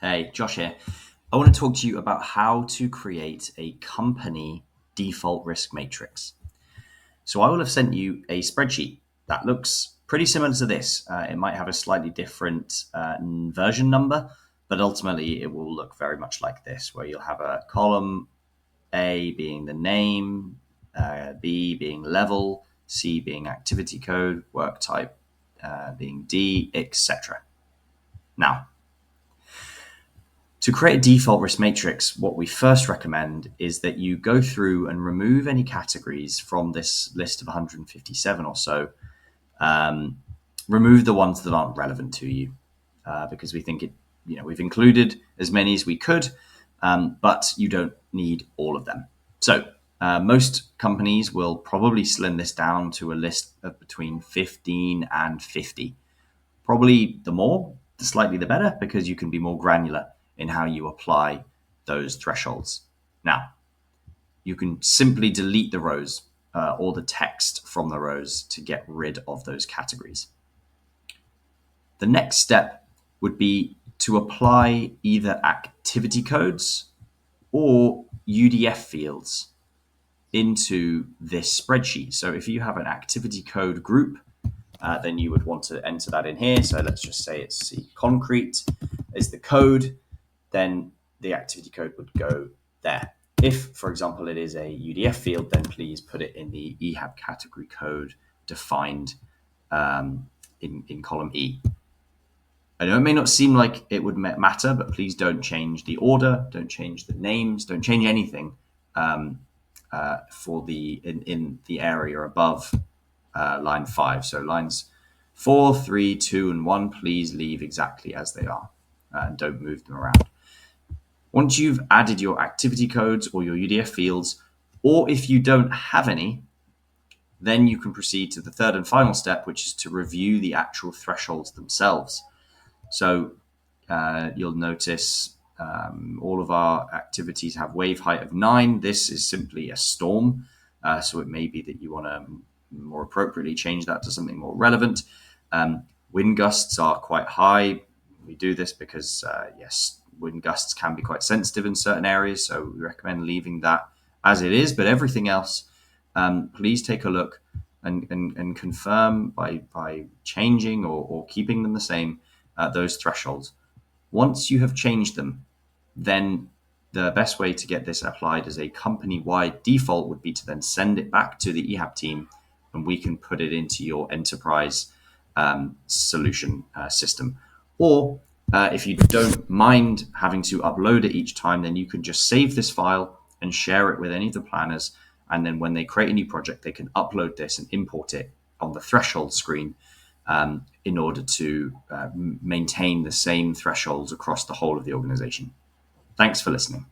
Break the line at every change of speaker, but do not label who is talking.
Hey, Josh here. I want to talk to you about how to create a company default risk matrix. So I will have sent you a spreadsheet that looks pretty similar to this. It might have a slightly different version number, but ultimately it will look very much like this, where you'll have a column A being the name, B being level, C being activity code, work type being D, etc. Now, to create a default risk matrix, what we first recommend is that you go through and remove any categories from this list of 157 or so. Remove the ones that aren't relevant to you, because we think we've included as many as we could, but you don't need all of them. So most companies will probably slim this down to a list of between 15 and 50. Probably the slightly the better, because you can be more granular in how you apply those thresholds. Now, you can simply delete the rows or the text from the rows to get rid of those categories. The next step would be to apply either activity codes or UDF fields into this spreadsheet. So if you have an activity code group, then you would want to enter that in here. So let's just say it's C concrete is the code, then the activity code would go there. If, for example, it is a UDF field, then please put it in the EHAB category code defined in column E. I know it may not seem like it would matter, but please don't change the order, don't change the names, don't change anything for in the area above line 5. So lines 4, 3, 2, and 1, please leave exactly as they are and don't move them around. Once you've added your activity codes or your UDF fields, or if you don't have any, then you can proceed to the third and final step, which is to review the actual thresholds themselves. So you'll notice all of our activities have wave height of 9. This is simply a storm. So it may be that you want to more appropriately change that to something more relevant. Wind gusts are quite high. We do this because, yes, wind gusts can be quite sensitive in certain areas. So we recommend leaving that as it is. But everything else, please take a look and confirm by changing or keeping them the same, those thresholds. Once you have changed them, then the best way to get this applied as a company-wide default would be to then send it back to the EHAB team, and we can put it into your enterprise solution system. Or if you don't mind having to upload it each time, then you can just save this file and share it with any of the planners. And then when they create a new project, they can upload this and import it on the threshold screen in order to maintain the same thresholds across the whole of the organization. Thanks for listening.